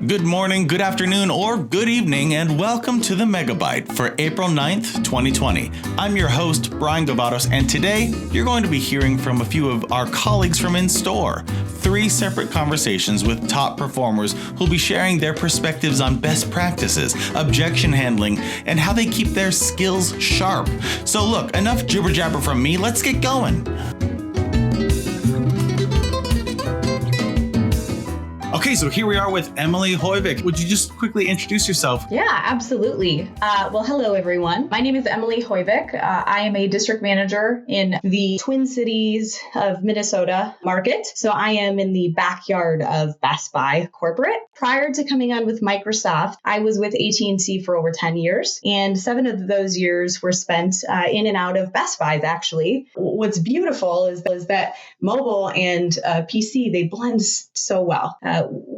Good morning, good afternoon, or good evening, and welcome to the Mega Byte for April 9th, 2020. I'm your host, Brian Gavados, and today you're going to be hearing from a few of our colleagues from in-store. 3 separate conversations with top performers who'll be sharing their perspectives on best practices, objection handling, and how they keep their skills sharp. So look, enough jibber jabber from me, let's get going. Okay, so here we are with Emilie Hoivik. Would you just quickly introduce yourself? Yeah, absolutely. Well, hello, everyone. My name is Emilie Hoivik. I am a district manager in the Twin Cities of Minnesota market. So I am in the backyard of Best Buy corporate. Prior to coming on with Microsoft, I was with AT&T for over 10 years, and 7 of those years were spent in and out of Best Buys, actually. What's beautiful is that mobile and PC, they blend so well.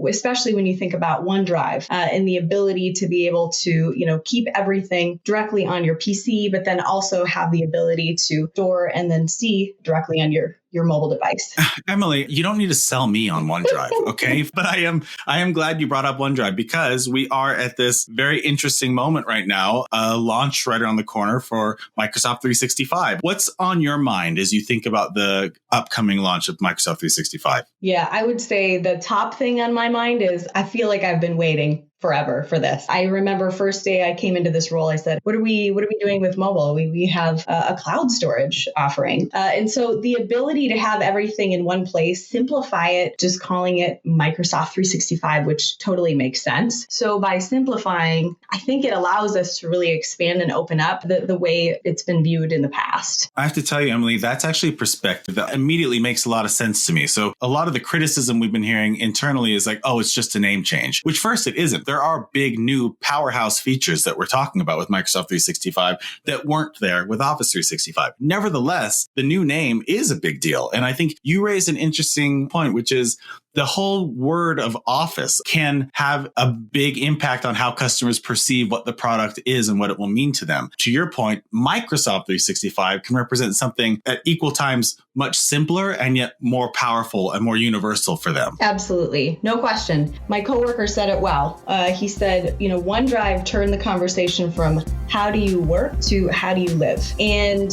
Especially when you think about OneDrive and the ability to be able to, keep everything directly on your PC, but then also have the ability to store and then see directly on your mobile device. Emilie, you don't need to sell me on OneDrive, okay? But I am glad you brought up OneDrive because we are at this very interesting moment right now, a launch right around the corner for Microsoft 365. What's on your mind as you think about the upcoming launch of Microsoft 365? Yeah, I would say the top thing on my mind is I feel like I've been waiting forever for this. I remember first day I came into this role, I said, what are we doing with mobile? We have a cloud storage offering. And so the ability to have everything in one place, simplify it, just calling it Microsoft 365, which totally makes sense. So by simplifying, I think it allows us to really expand and open up the way it's been viewed in the past. I have to tell you, Emilie, that's actually a perspective that immediately makes a lot of sense to me. So a lot of the criticism we've been hearing internally is like, oh, it's just a name change, which first it isn't. There are big new powerhouse features that we're talking about with Microsoft 365 that weren't there with Office 365. Nevertheless, the new name is a big deal. And I think you raised an interesting point, which is the whole word of Office can have a big impact on how customers perceive what the product is and what it will mean to them. To your point, Microsoft 365 can represent something at equal times much simpler and yet more powerful and more universal for them. Absolutely. No question. My coworker said it well. He said, OneDrive turned the conversation from how do you work to how do you live? And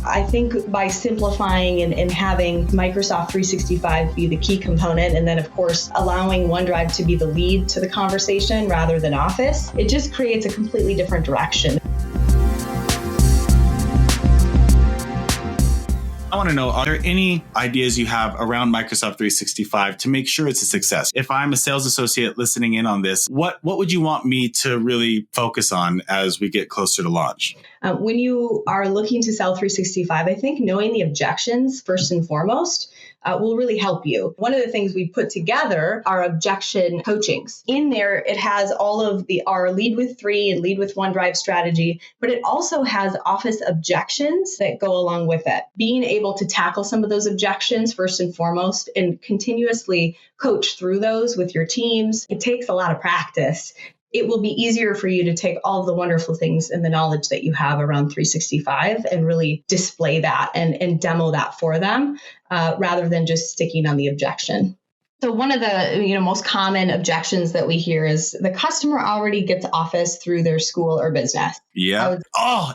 I think by simplifying and having Microsoft 365 be the key component, and then of course allowing OneDrive to be the lead to the conversation rather than Office, it just creates a completely different direction. I want to know, are there any ideas you have around Microsoft 365 to make sure it's a success? If I'm a sales associate listening in on this, what would you want me to really focus on as we get closer to launch? When you are looking to sell 365, I think knowing the objections first and foremost will really help you. One of the things we put together are objection coachings. In there, it has all of our lead with 3 and lead with OneDrive strategy, but it also has Office objections that go along with it. Being able to tackle some of those objections first and foremost and continuously coach through those with your teams, it takes a lot of practice. It will be easier for you to take all of the wonderful things and the knowledge that you have around 365 and really display that and demo that for them rather than just sticking on the objection. So one of the most common objections that we hear is the customer already gets Office through their school or business. Yeah.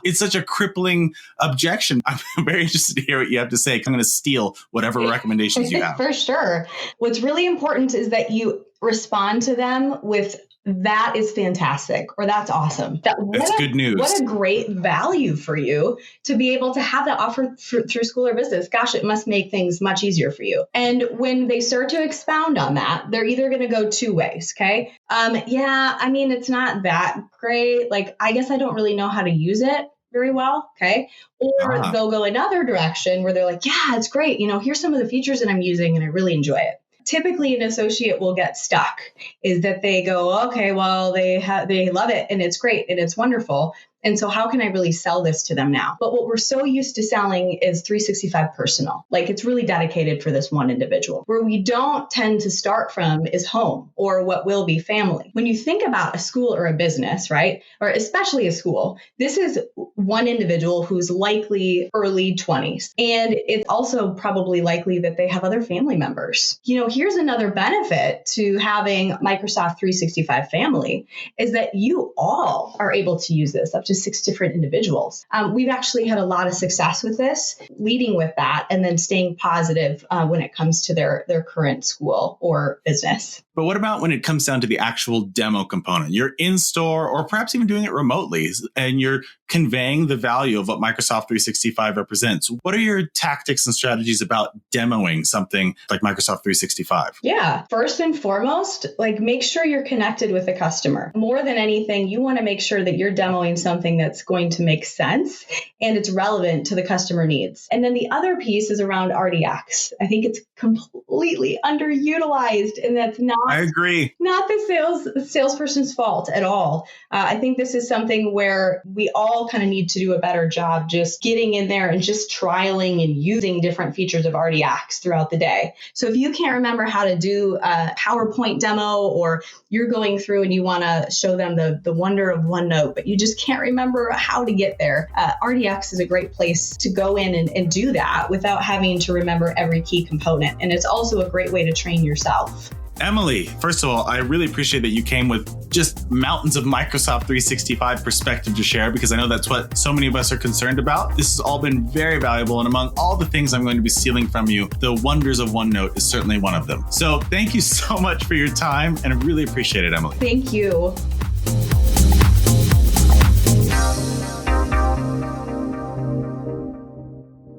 It's such a crippling objection. I'm very interested to hear what you have to say. I'm going to steal whatever recommendations you have. For sure. What's really important is that you respond to them with that is fantastic, or that's awesome. That's good news. What a great value for you to be able to have that offer through school or business. Gosh, it must make things much easier for you. And when they start to expound on that, they're either going to go 2 ways. Okay. It's not that great. Like, I guess I don't really know how to use it very well. Okay. Or they'll go another direction where they're like, yeah, it's great. Here's some of the features that I'm using and I really enjoy it. Typically, an associate will get stuck is that they go, okay, well, they love it and it's great and it's wonderful. And so how can I really sell this to them now? But what we're so used to selling is 365 personal. Like it's really dedicated for this one individual. Where we don't tend to start from is home or what will be family. When you think about a school or a business, right? Or especially a school, this is one individual who's likely early 20s. And it's also probably likely that they have other family members. Here's another benefit to having Microsoft 365 Family is that you all are able to use this, up to 6 different individuals. We've actually had a lot of success with this, leading with that and then staying positive when it comes to their current school or business. But what about when it comes down to the actual demo component? You're in store or perhaps even doing it remotely and you're conveying the value of what Microsoft 365 represents. What are your tactics and strategies about demoing something like Microsoft 365? Yeah. First and foremost, make sure you're connected with the customer. More than anything, you want to make sure that you're demoing something that's going to make sense and it's relevant to the customer needs. And then the other piece is around RDX. I think it's completely underutilized, and that's I agree. Not the salesperson's fault at all. I think this is something where we all kind of need to do a better job just getting in there and just trialing and using different features of RDX throughout the day. So if you can't remember how to do a PowerPoint demo, or you're going through and you want to show them the wonder of OneNote, but you just can't remember how to get there, RDX is a great place to go in and do that without having to remember every key component. And it's also a great way to train yourself. Emilie, first of all, I really appreciate that you came with just mountains of Microsoft 365 perspective to share, because I know that's what so many of us are concerned about. This has all been very valuable. And among all the things I'm going to be stealing from you, the wonders of OneNote is certainly one of them. So thank you so much for your time. And I really appreciate it, Emilie. Thank you.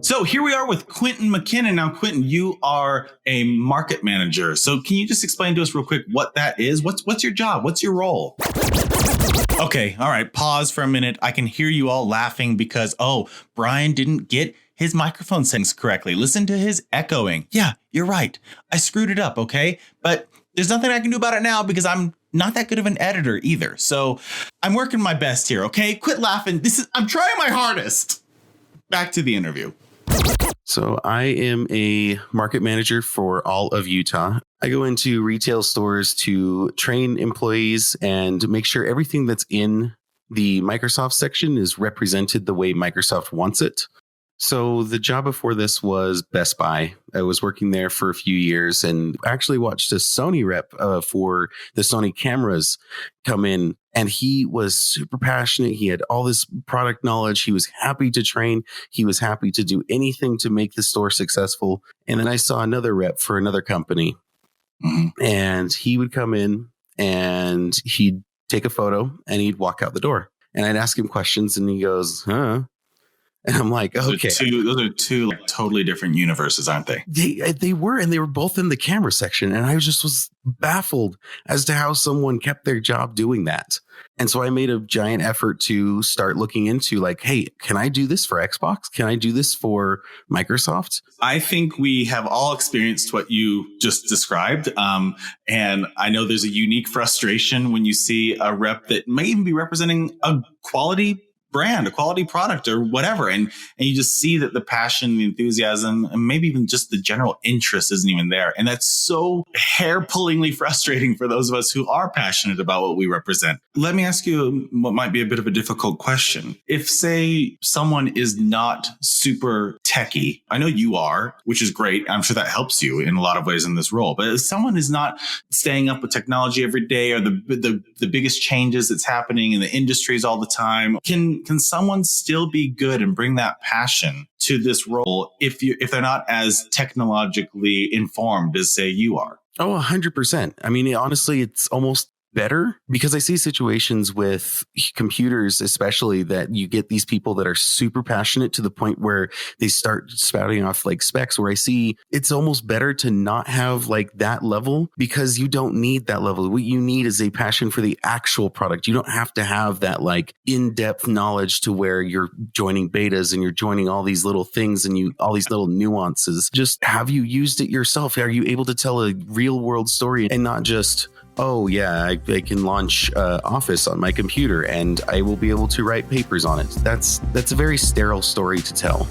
So here we are with Quinton Mckinnon. Now, Quinton, you are a market manager. So can you just explain to us real quick what that is? What's your job? What's your role? Okay. All right. Pause for a minute. I can hear you all laughing because, Brian didn't get his microphone settings correctly. Listen to his echoing. Yeah, you're right. I screwed it up. Okay. But there's nothing I can do about it now because I'm not that good of an editor either. So I'm working my best here. Okay. Quit laughing. I'm trying my hardest. Back to the interview. So I am a market manager for all of Utah. I go into retail stores to train employees and make sure everything that's in the Microsoft section is represented the way Microsoft wants it. So the job before this was Best Buy. I was working there for a few years and actually watched a Sony rep for the Sony cameras come in. And he was super passionate. He had all this product knowledge. He was happy to train. He was happy to do anything to make the store successful. And then I saw another rep for another company. Mm-hmm. And he would come in and he'd take a photo and he'd walk out the door. And I'd ask him questions and he goes, huh? And I'm like, okay. Those are two totally different universes, aren't they? They were, and they were both in the camera section. And I was baffled as to how someone kept their job doing that. And so I made a giant effort to start looking into hey, can I do this for Xbox? Can I do this for Microsoft? I think we have all experienced what you just described. And I know there's a unique frustration when you see a rep that may even be representing a quality brand, a quality product or whatever. And you just see that the passion, the enthusiasm, and maybe even just the general interest isn't even there. And that's so hair-pullingly frustrating for those of us who are passionate about what we represent. Let me ask you what might be a bit of a difficult question. If, say, someone is not super techie, I know you are, which is great. I'm sure that helps you in a lot of ways in this role. But if someone is not staying up with technology every day or the biggest changes that's happening in the industries all the time, can someone still be good and bring that passion to this role if they're not as technologically informed as, say, you are? Oh, 100%. I mean, honestly, it's almost better because I see situations with computers, especially, that you get these people that are super passionate to the point where they start spouting off specs, where I see it's almost better to not have that level, because you don't need that level. What you need is a passion for the actual product. You don't have to have that in-depth knowledge to where you're joining betas and you're joining all these little things and all these little nuances. Just have you used it yourself? Are you able to tell a real world story and not just oh yeah, I can launch Office on my computer and I will be able to write papers on it. That's a very sterile story to tell.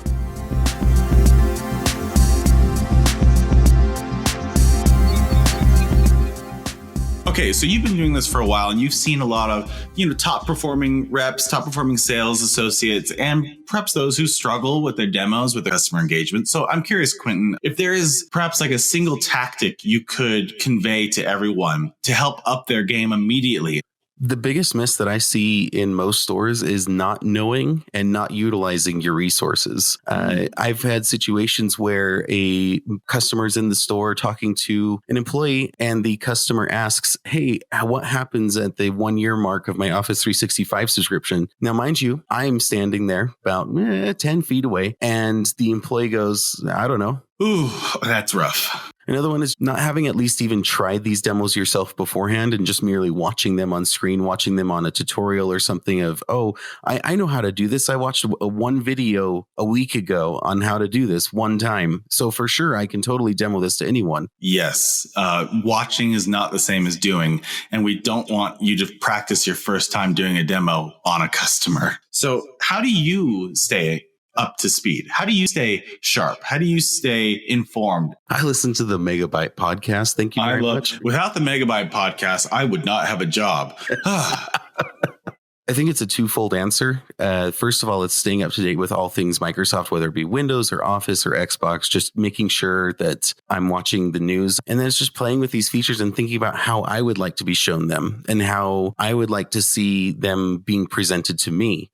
Okay, so you've been doing this for a while and you've seen a lot of, top performing reps, top performing sales associates, and perhaps those who struggle with their demos, with their customer engagement. So I'm curious, Quinton, if there is perhaps like a single tactic you could convey to everyone to help up their game immediately. The biggest miss that I see in most stores is not knowing and not utilizing your resources. I've had situations where a customer's in the store talking to an employee and the customer asks, hey, what happens at the 1 year mark of my Office 365 subscription? Now, mind you, I'm standing there about 10 feet away and the employee goes, I don't know. Ooh, that's rough. Another one is not having at least even tried these demos yourself beforehand and just merely watching them on screen, watching them on a tutorial or something of, oh, I know how to do this. I watched one video a week ago on how to do this one time. So for sure, I can totally demo this to anyone. Yes. Watching is not the same as doing. And we don't want you to practice your first time doing a demo on a customer. So how do you stay up to speed? How do you stay sharp? How do you stay informed? I listen to the Mega Byte podcast. Thank you very much. Without the Mega Byte podcast, I would not have a job. I think it's a twofold answer. First of all, it's staying up to date with all things Microsoft, whether it be Windows or Office or Xbox, just making sure that I'm watching the news. And then it's just playing with these features and thinking about how I would like to be shown them and how I would like to see them being presented to me.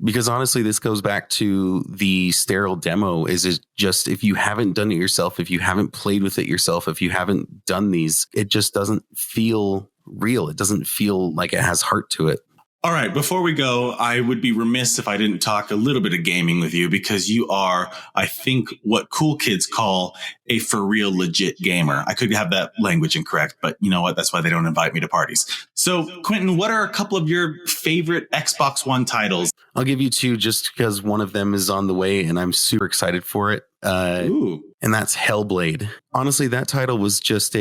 Because honestly, this goes back to the sterile demo. Is it just, if you haven't done it yourself, if you haven't played with it yourself, if you haven't done these, it just doesn't feel real. It doesn't feel like it has heart to it. All right. Before we go, I would be remiss if I didn't talk a little bit of gaming with you because you are, I think, what cool kids call a for real legit gamer. I could have that language incorrect, but you know what? That's why they don't invite me to parties. So, Quinton, what are a couple of your favorite Xbox One titles? I'll give you two just because one of them is on the way and I'm super excited for it. And that's Hellblade. Honestly, that title was just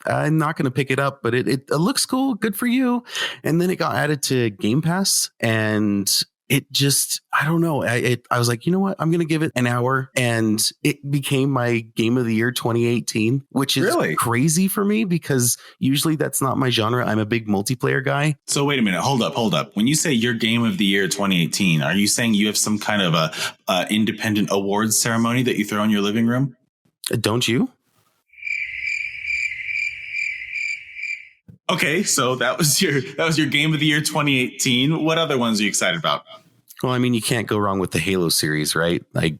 I'm not going to pick it up, but it looks cool. Good for you. And then it got added to Game Pass and it just, I don't know. I was like, you know what? I'm going to give it an hour. And it became my game of the year 2018, which is really crazy for me because usually that's not my genre. I'm a big multiplayer guy. So wait a minute. Hold up. When you say your game of the year 2018, are you saying you have some kind of a independent awards ceremony that you throw in your living room? Don't you? Okay, so that was your game of the year 2018. What other ones are you excited about? Well, I mean, you can't go wrong with the Halo series, right? Like,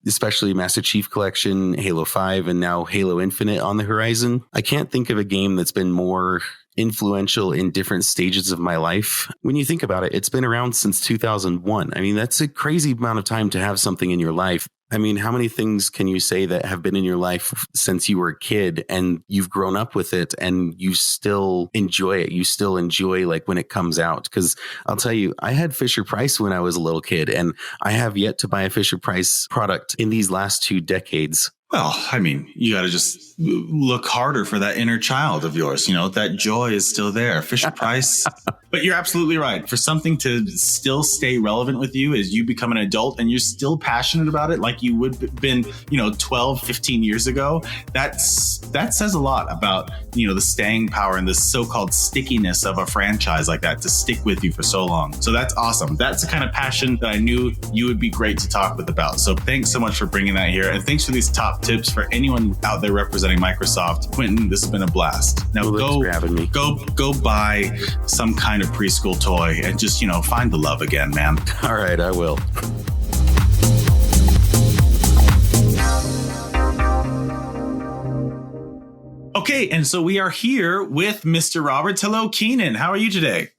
especially Master Chief Collection, Halo 5, and now Halo Infinite on the horizon. I can't think of a game that's been more influential in different stages of my life. When you think about it, it's been around since 2001. I mean, that's a crazy amount of time to have something in your life. I mean, how many things can you say that have been in your life since you were a kid and you've grown up with it and you still enjoy it? You still enjoy like when it comes out. Because I'll tell you, I had Fisher Price when I was a little kid and I have yet to buy a Fisher Price product in these last 2 decades. Well, I mean, you got to just look harder for that inner child of yours. You know, that joy is still there. Fisher Price. But you're absolutely right. For something to still stay relevant with you as you become an adult and you're still passionate about it like you would have been, 12, 15 years ago, that says a lot about, the staying power and the so-called stickiness of a franchise like that to stick with you for so long. So that's awesome. That's the kind of passion that I knew you would be great to talk with about. So thanks so much for bringing that here. And thanks for these top tips for anyone out there representing Microsoft. Quinton, this has been a blast. Now go buy some kind of preschool toy and just, find the love again, man. All right, I will. Okay, and so we are here with Mr. Roberts. Hello, Keenan. How are you today?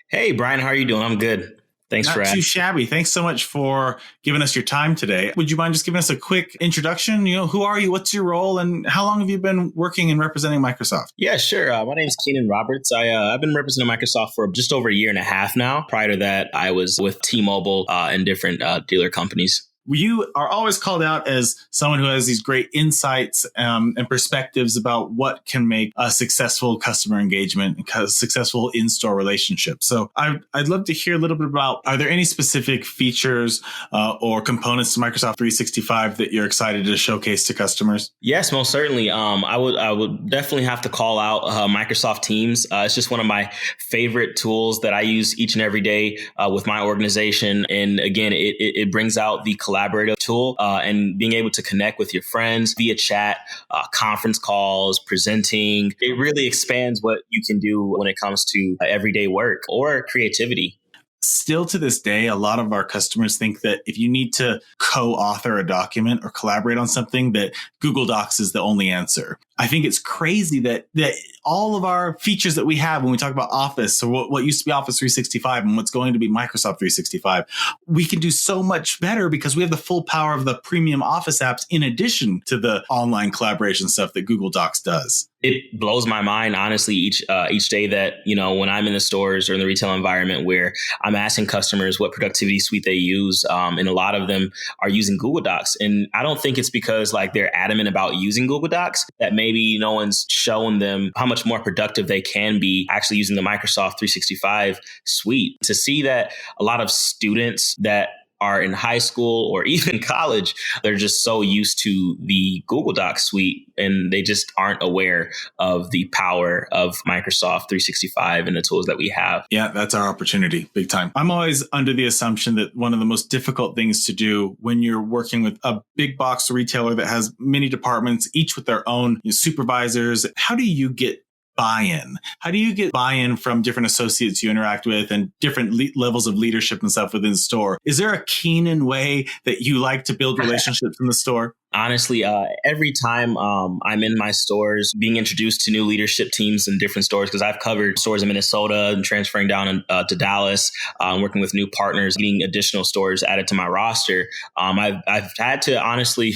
Hey, Brian. How are you doing? I'm good. Thanks for asking. Not too shabby. Thanks so much for giving us your time today. Would you mind just giving us a quick introduction? Who are you? What's your role? And how long have you been working and representing Microsoft? Yeah, sure. My name is Keenan Roberts. I've been representing Microsoft for just over a year and a half now. Prior to that, I was with T-Mobile and different dealer companies. You are always called out as someone who has these great insights and perspectives about what can make a successful customer engagement and a successful in-store relationship. So I'd love to hear a little bit about, are there any specific features or components to Microsoft 365 that you're excited to showcase to customers? Yes, most certainly. I would definitely have to call out Microsoft Teams. It's just one of my favorite tools that I use each and every day with my organization. And again, it brings out the collaborative tool and being able to connect with your friends via chat, conference calls, presenting. It really expands what you can do when it comes to everyday work or creativity. Still to this day, a lot of our customers think that if you need to co-author a document or collaborate on something, that Google Docs is the only answer. I think it's crazy that all of our features that we have when we talk about Office, or what used to be Office 365 and what's going to be Microsoft 365, we can do so much better because we have the full power of the premium Office apps in addition to the online collaboration stuff that Google Docs does. It blows my mind, honestly, each day that, when I'm in the stores or in the retail environment where I'm asking customers what productivity suite they use. And a lot of them are using Google Docs. And I don't think it's because they're adamant about using Google Docs that maybe no one's showing them how much more productive they can be actually using the Microsoft 365 suite. To see that a lot of students that are in high school or even college, they're just so used to the Google Docs suite and they just aren't aware of the power of Microsoft 365 and the tools that we have. Yeah, that's our opportunity, big time. I'm always under the assumption that one of the most difficult things to do when you're working with a big box retailer that has many departments, each with their own supervisors, how do you get buy-in? How do you get buy-in from different associates you interact with and different levels of leadership and stuff within the store? Is there a Keenan way that you like to build relationships in the store? Honestly, every time I'm in my stores, being introduced to new leadership teams in different stores, because I've covered stores in Minnesota and transferring down to Dallas, working with new partners, getting additional stores added to my roster. I've had to honestly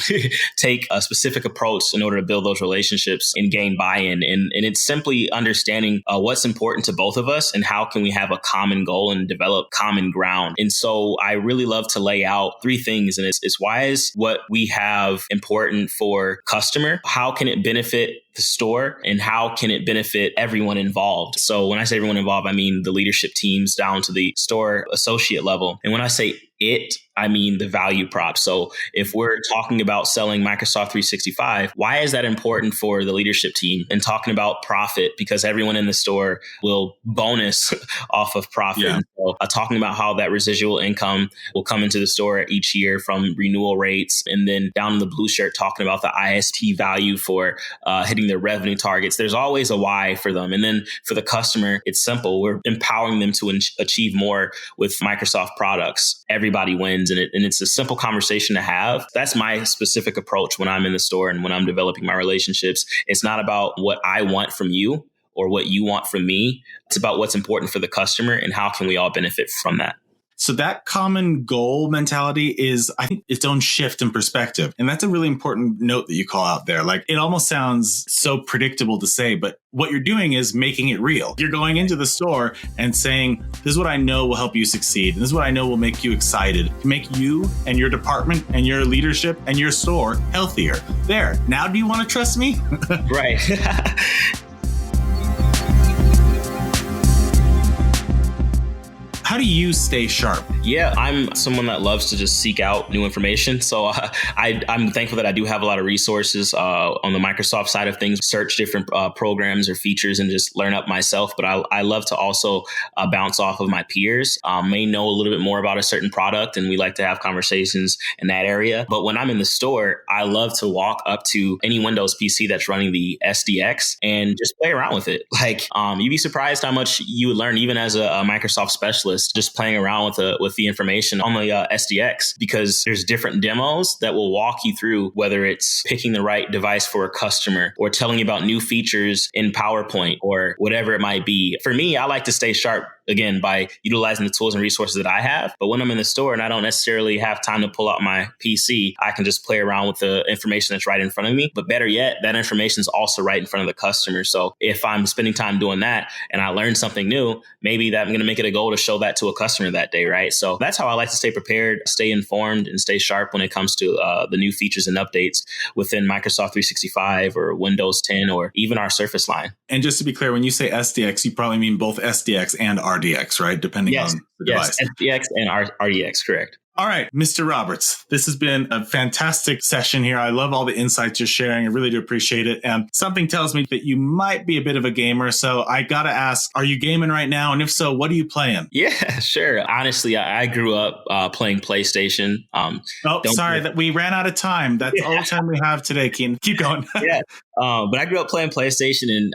take a specific approach in order to build those relationships and gain buy-in. And it's simply understanding what's important to both of us and how can we have a common goal and develop common ground. And so I really love to lay out three things. And it's why is what we have important for customer? How can it benefit the store? And how can it benefit everyone involved? So when I say everyone involved, I mean the leadership teams down to the store associate level. And when I say it, I mean the value prop. So if we're talking about selling Microsoft 365, why is that important for the leadership team? And talking about profit, because everyone in the store will bonus off of profit. Yeah. So talking about how that residual income will come into the store each year from renewal rates. And then down in the blue shirt, talking about the IST value for hitting their revenue targets. There's always a why for them. And then for the customer, it's simple. We're empowering them to achieve more with Microsoft products. Everybody wins. And it's a simple conversation to have. That's my specific approach when I'm in the store and when I'm developing my relationships. It's not about what I want from you or what you want from me. It's about what's important for the customer and how can we all benefit from that. So that common goal mentality is, I think, its own shift in perspective. And that's a really important note that you call out there. Like, it almost sounds so predictable to say, but what you're doing is making it real. You're going into the store and saying, this is what I know will help you succeed. And this is what I know will make you excited, to make you and your department and your leadership and your store healthier. There. Now, do you want to trust me? Right. How do you stay sharp? Yeah, I'm someone that loves to just seek out new information. So I'm thankful that I do have a lot of resources on the Microsoft side of things, search different programs or features and just learn up myself. But I love to also bounce off of my peers, may know a little bit more about a certain product, and we like to have conversations in that area. But when I'm in the store, I love to walk up to any Windows PC that's running the SDX and just play around with it. Like, you'd be surprised how much you would learn even as a Microsoft specialist, just playing around with the information on the SDX, because there's different demos that will walk you through whether it's picking the right device for a customer or telling you about new features in PowerPoint or whatever it might be. For me, I like to stay sharp again, by utilizing the tools and resources that I have. But when I'm in the store and I don't necessarily have time to pull out my PC, I can just play around with the information that's right in front of me. But better yet, that information is also right in front of the customer. So if I'm spending time doing that and I learn something new, maybe that I'm going to make it a goal to show that to a customer that day, right? So that's how I like to stay prepared, stay informed, and stay sharp when it comes to the new features and updates within Microsoft 365 or Windows 10 or even our Surface line. And just to be clear, when you say SDX, you probably mean both SDX and RDX, right? Depending on the device. SDX and RDX, correct. All right, Mr. Roberts, this has been a fantastic session here. I love all the insights you're sharing. I really do appreciate it. And something tells me that you might be a bit of a gamer. So I got to ask, are you gaming right now? And if so, what are you playing? Yeah, sure. Honestly, I grew up playing PlayStation. Sorry that we ran out of time. That's all the time we have today, Keenan. Keep going. Yeah. But I grew up playing PlayStation, and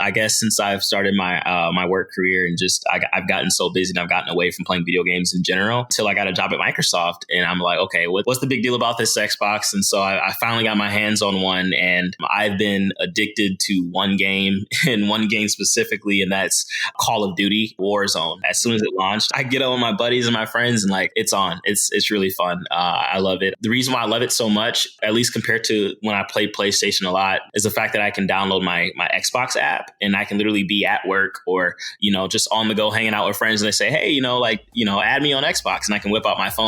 I guess since I've started my work career and just I've gotten so busy and I've gotten away from playing video games in general until I got a job at Microsoft, and I'm like, okay, what's the big deal about this Xbox? And so I finally got my hands on one, and I've been addicted to one game and one game specifically, and that's Call of Duty Warzone. As soon as it launched, I get on with my buddies and my friends, and like it's on. It's really fun. I love it. The reason why I love it so much, at least compared to when I played PlayStation a lot, is the fact that I can download my Xbox app and I can literally be at work or, just on the go hanging out with friends, and they say, hey, add me on Xbox, and I can whip out my phone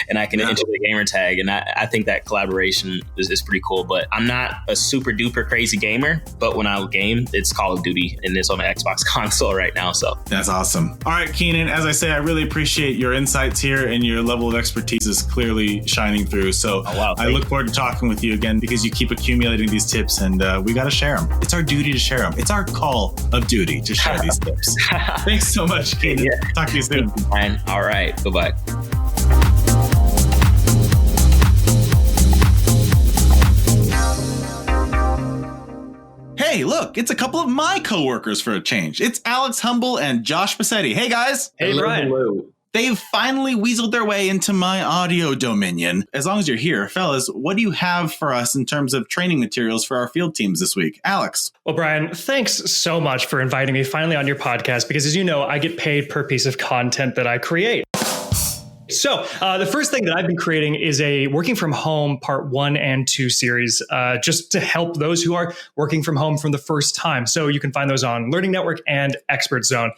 and I can enter the gamer tag. And I think that collaboration is pretty cool. But I'm not a super duper crazy gamer, but when I game, it's Call of Duty, and it's on my Xbox console right now. So that's awesome. All right, Keenan, as I say, I really appreciate your insights here, and your level of expertise is clearly shining through. So I look forward to talking with you again, because you keep accumulating these tips, and we got to share them. It's our duty to share them. It's our call of duty to share these tips. Thanks so much, Keenan. Yeah. Talk to you soon. All right. Bye-bye. Hey, look, it's a couple of my coworkers for a change. It's Alex Humble and Josh Bassetti. Hey, guys. Hey, Brian. Hello. They've finally weaseled their way into my audio dominion. As long as you're here, fellas, what do you have for us in terms of training materials for our field teams this week? Alex. Well, Brian, thanks so much for inviting me finally on your podcast, because as you know, I get paid per piece of content that I create. So the first thing that I've been creating is a working from home part 1 and 2 series, just to help those who are working from home for the first time. So you can find those on Learning Network and Expert Zone.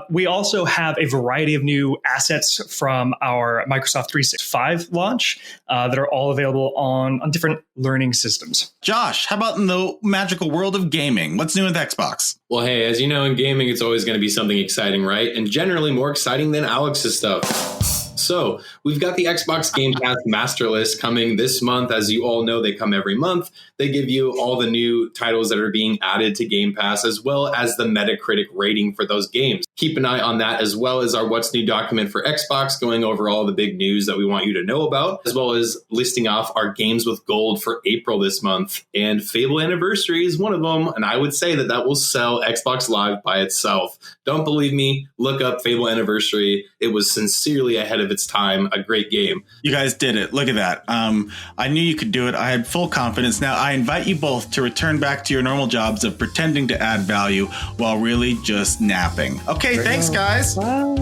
We also have a variety of new assets from our Microsoft 365 launch that are all available on different learning systems. Josh, how about in the magical world of gaming? What's new with Xbox? Well, hey, as you know, in gaming, it's always going to be something exciting, right? And generally more exciting than Alex's stuff. So we've got the Xbox Game Pass Master List coming this month. As you all know, they come every month. They give you all the new titles that are being added to Game Pass, as well as the Metacritic rating for those games. Keep an eye on that, as well as our What's New document for Xbox, going over all the big news that we want you to know about, as well as listing off our games with gold for April this month. And Fable Anniversary is one of them, and I would say that will sell Xbox Live by itself. Don't believe me? Look up Fable Anniversary. It was sincerely ahead of its time. A great game. You guys did it. Look at that. I knew you could do it. I had full confidence. Now, I invite you both to return back to your normal jobs of pretending to add value while really just napping. Okay, thanks, guys. Bye.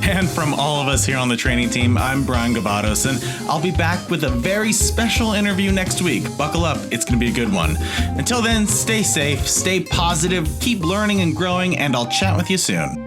And from all of us here on the training team, I'm Brian Gavados, and I'll be back with a very special interview next week. Buckle up. It's going to be a good one. Until then, stay safe, stay positive, keep learning and growing, and I'll chat with you soon.